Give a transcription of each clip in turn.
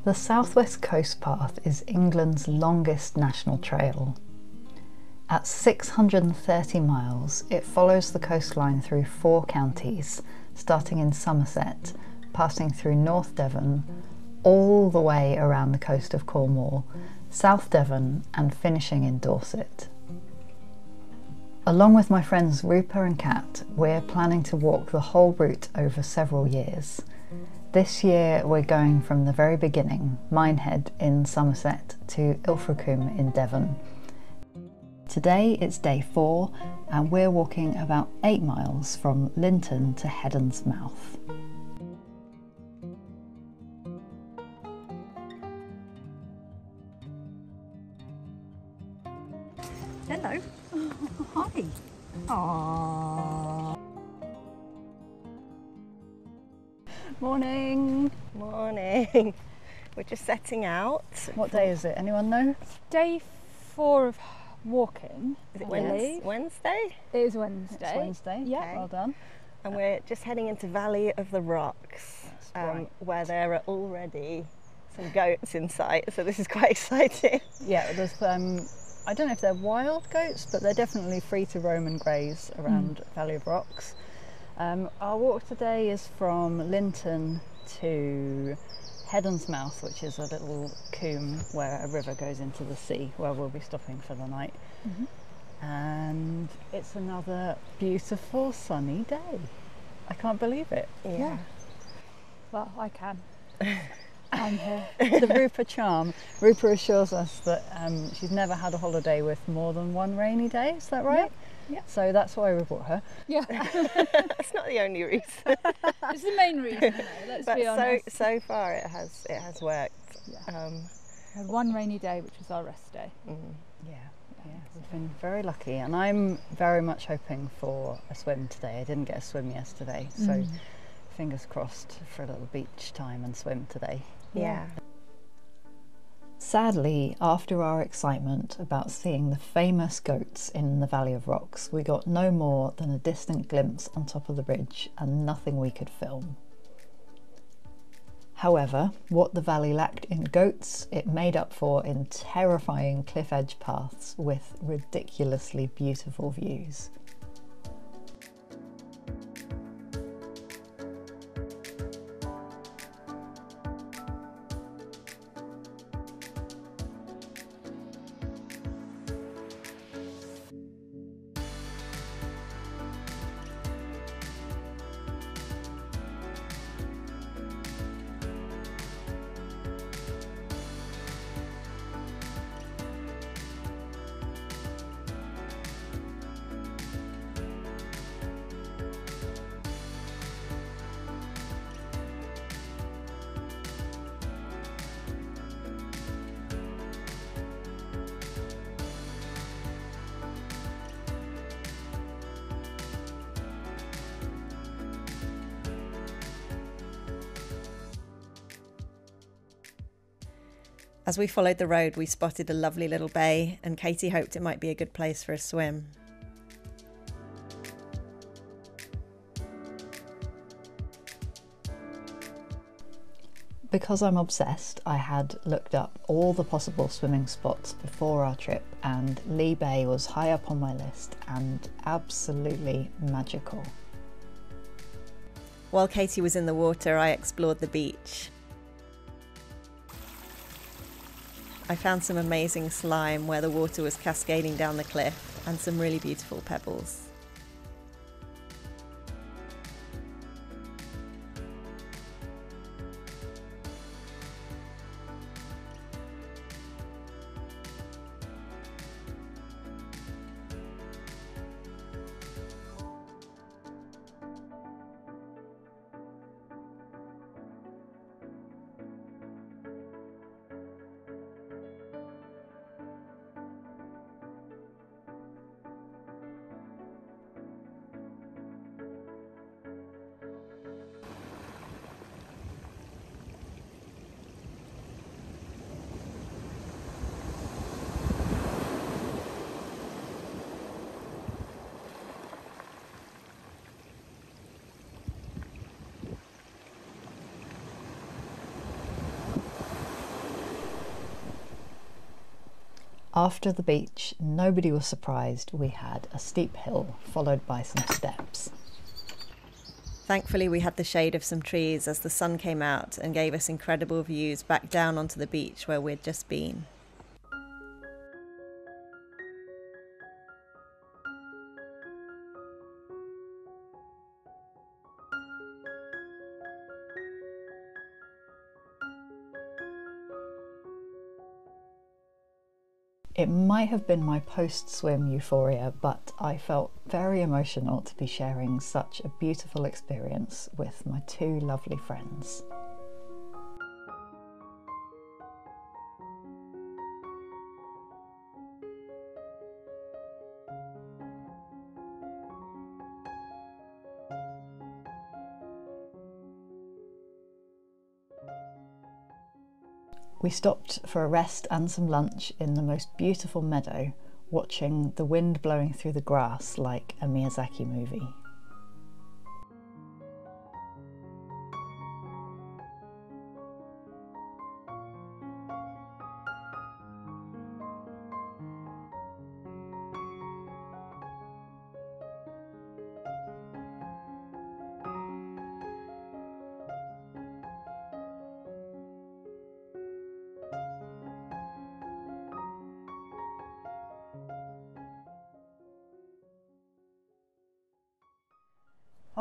The Southwest Coast Path is England's longest national trail. At 630 miles, it follows the coastline through 4 counties, starting in Somerset, passing through North Devon, all the way around the coast of Cornwall, South Devon, and finishing in Dorset. Along with my friends Rupa and Kat, we're planning to walk the whole route over several years. This year we're going from the very beginning, Minehead in Somerset, to Ilfracombe in Devon. Today it's day 4 and we're walking about 8 miles from Lynton to Heddon's mouth. Hello. Oh, hi. Aww. Morning. Morning. We're just setting out. What day is it? Anyone know? Day 4 of walking. Is it Wednesday? Wednesday? It is Wednesday. It's Wednesday. Yeah. Okay. Well done. And we're just heading into Valley of the Rocks, right. where there are already some goats in sight. So this is quite exciting. Yeah, there's I don't know if they're wild goats, but they're definitely free to roam and graze around Valley of Rocks. Our walk today is from Lynton to Heddon's Mouth, which is a little combe where a river goes into the sea, where we'll be stopping for the night. And it's another beautiful sunny day. I can't believe it. Yeah. Well, I can. I'm here. The Rupa charm. Rupa assures us that she's never had a holiday with more than one rainy day, is that right? Yeah. So that's why we brought her. Yeah. That's not the only reason. It's the main reason, though, let's But be honest. so far it has worked. Yeah. We had one rainy day, which was our rest day. Yeah, we've been very lucky, and I'm very much hoping for a swim today. I didn't get a swim yesterday, so fingers crossed for a little beach time and swim today. Yeah. Sadly, after our excitement about seeing the famous goats in the Valley of Rocks, we got no more than a distant glimpse on top of the ridge and nothing we could film. However, what the valley lacked in goats, it made up for in terrifying cliff edge paths with ridiculously beautiful views. As we followed the road, we spotted a lovely little bay, and Katie hoped it might be a good place for a swim. Because I'm obsessed, I had looked up all the possible swimming spots before our trip, and Lee Bay was high up on my list and absolutely magical. While Katie was in the water, I explored the beach. I found some amazing slime where the water was cascading down the cliff, and some really beautiful pebbles. After the beach, nobody was surprised we had a steep hill followed by some steps. Thankfully, we had the shade of some trees as the sun came out and gave us incredible views back down onto the beach where we'd just been. It might have been my post-swim euphoria, but I felt very emotional to be sharing such a beautiful experience with my two lovely friends. We stopped for a rest and some lunch in the most beautiful meadow, watching the wind blowing through the grass like a Miyazaki movie.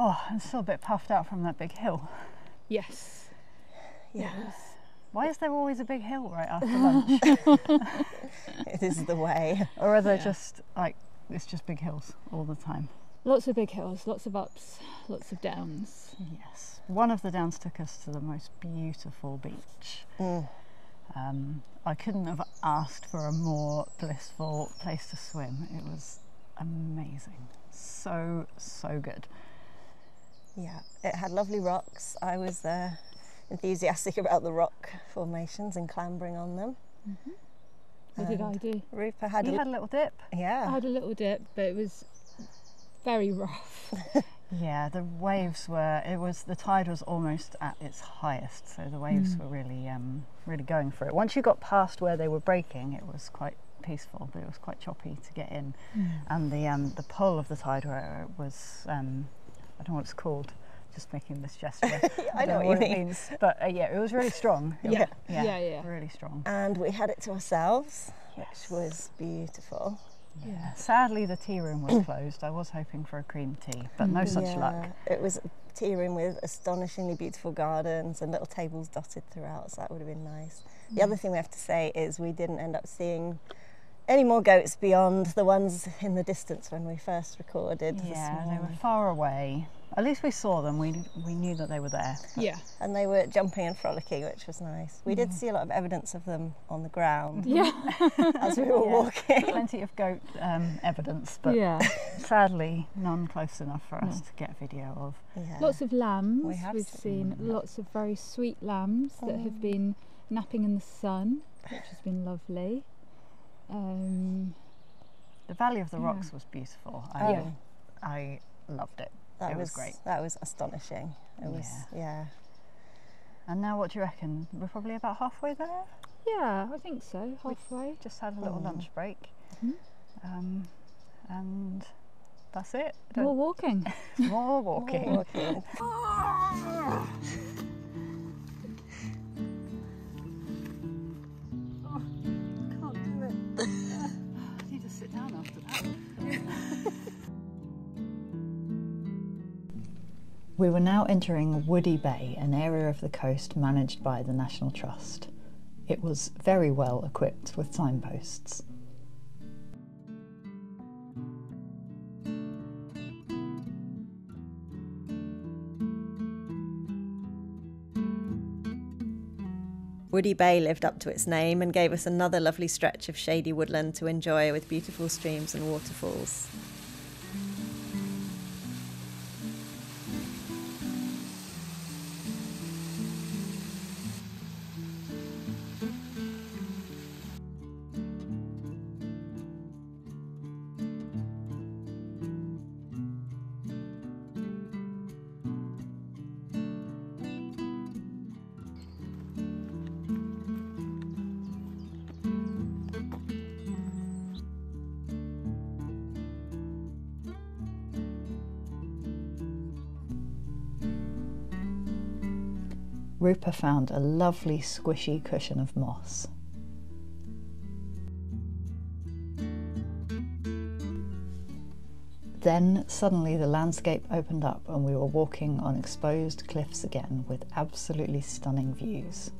Oh, I'm still a bit puffed out from that big hill. Yes. Yeah. Why is there always a big hill right after lunch? It is the way. Or are they just like, it's just big hills all the time? Lots of big hills, lots of ups, lots of downs. Yes. One of the downs took us to the most beautiful beach. I couldn't have asked for a more blissful place to swim. It was amazing. So, so good. Yeah, it had lovely rocks. I was enthusiastic about the rock formations and clambering on them. Mm-hmm. What did I do? Rupa had You had a little dip. Yeah. I had a little dip, but it was very rough. Yeah, the waves were, the tide was almost at its highest, so the waves were really, really going for it. Once you got past where they were breaking, it was quite peaceful, but it was quite choppy to get in. And the pull of the tide where it was, I don't know what it's called, just making this gesture. I know what you mean. Means. But yeah, it was really strong. Yeah. Yeah, really strong. And we had it to ourselves, which was beautiful. Yeah. Sadly, the tea room was closed. I was hoping for a cream tea, but no such luck. It was a tea room with astonishingly beautiful gardens and little tables dotted throughout, so that would have been nice. The other thing we have to say is we didn't end up seeing any more goats beyond the ones in the distance when we first recorded. Yeah, they were far away. At least we saw them. We knew that they were there. Yeah. And they were jumping and frolicking, which was nice. We did see a lot of evidence of them on the ground Yeah. as we were walking. Plenty of goat evidence, but sadly none close enough for us to get video of. Yeah. Lots of lambs. We've seen lots of very sweet lambs that have been napping in the sun, which has been lovely. The Valley of the Rocks was beautiful. I loved it. It was great. That was astonishing. It was, And now what do you reckon? We're probably about halfway there? Yeah, I think so, halfway. We've just had a little lunch break. And that's it. More walking. More walking. More walking. I need to sit down after that. We were now entering Woody Bay, an area of the coast managed by the National Trust. It was very well equipped with signposts. Woody Bay lived up to its name and gave us another lovely stretch of shady woodland to enjoy with beautiful streams and waterfalls. Rupert found a lovely squishy cushion of moss. Then suddenly the landscape opened up and we were walking on exposed cliffs again with absolutely stunning views.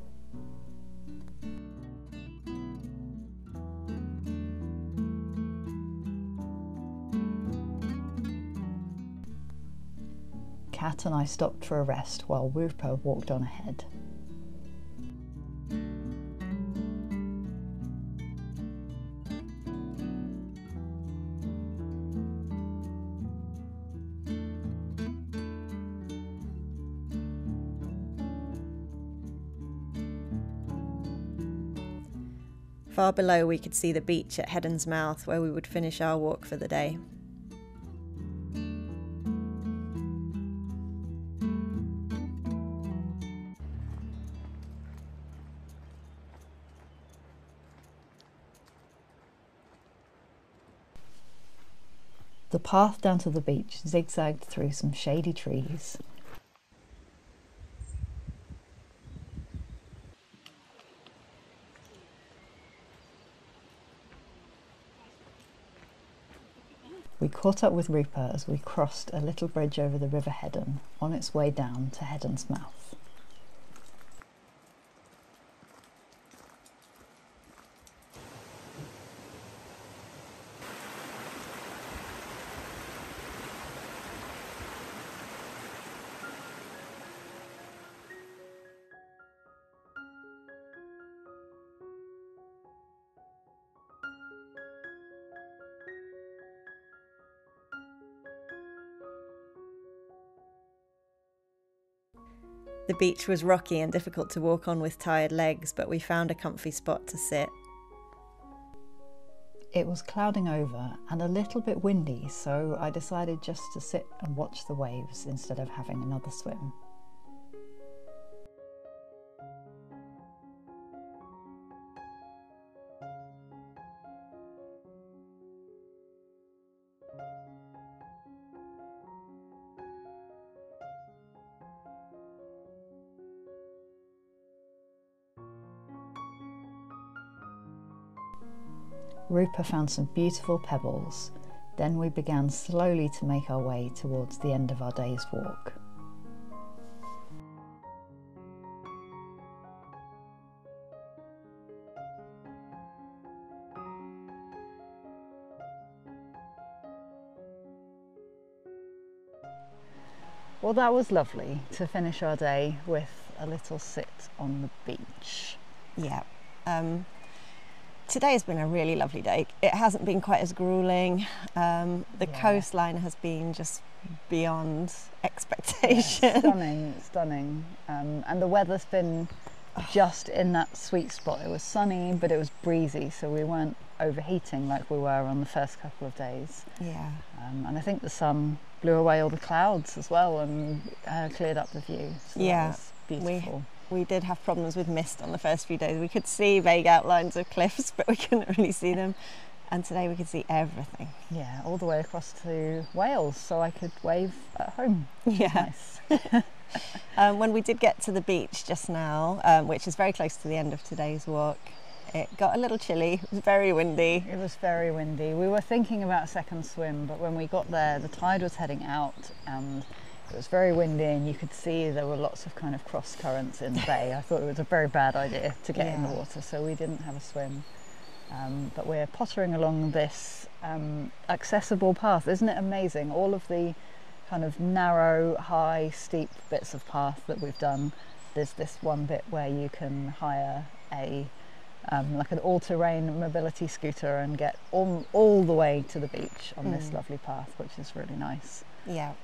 Kat and I stopped for a rest while Rupert walked on ahead. Far below we could see the beach at Heddon's mouth where we would finish our walk for the day. The path down to the beach zigzagged through some shady trees. We caught up with Rupert as we crossed a little bridge over the River Heddon on its way down to Heddon's mouth. The beach was rocky and difficult to walk on with tired legs, but we found a comfy spot to sit. It was clouding over and a little bit windy, so I decided just to sit and watch the waves instead of having another swim. Rupert found some beautiful pebbles, then we began slowly to make our way towards the end of our day's walk. Well, that was lovely to finish our day with a little sit on the beach. Yeah. Today has been a really lovely day. It hasn't been quite as gruelling. The coastline has been just beyond expectation. Yeah, stunning. And the weather's been just in that sweet spot. It was sunny, but it was breezy, so we weren't overheating like we were on the first couple of days. Yeah. And I think the sun blew away all the clouds as well and cleared up the view. So yeah, that was beautiful. We did have problems with mist on the first few days. We could see vague outlines of cliffs, but we couldn't really see them. And today we could see everything. Yeah, all the way across to Wales, so I could wave at home. Yeah. Nice. When we did get to the beach just now, which is very close to the end of today's walk, it got a little chilly. It was very windy. It was very windy. We were thinking about a second swim, but when we got there, the tide was heading out and it was very windy and you could see there were lots of kind of cross currents in the bay. I thought it was a very bad idea to get in the water, so we didn't have a swim. But we're pottering along this accessible path. Isn't it amazing? All of the kind of narrow, high, steep bits of path that we've done. There's this one bit where you can hire a like an all-terrain mobility scooter and get all the way to the beach on this lovely path, which is really nice. Yeah.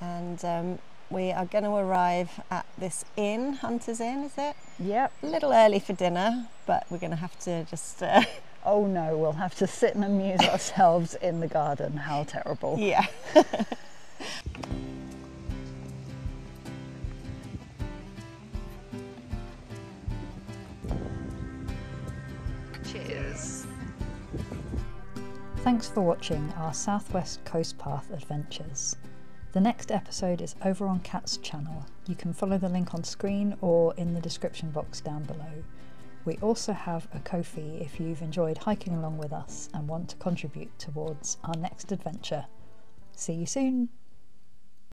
And we are going to arrive at this inn, Hunter's Inn, is it? Yep. A little early for dinner, but we're going to have to just... Oh no, we'll have to sit and amuse ourselves in the garden. How terrible. Yeah. Cheers. Thanks for watching our Southwest Coast Path adventures. The next episode is over on Kat's channel. You can follow the link on screen or in the description box down below. We also have a Ko-fi if you've enjoyed hiking along with us and want to contribute towards our next adventure. See you soon!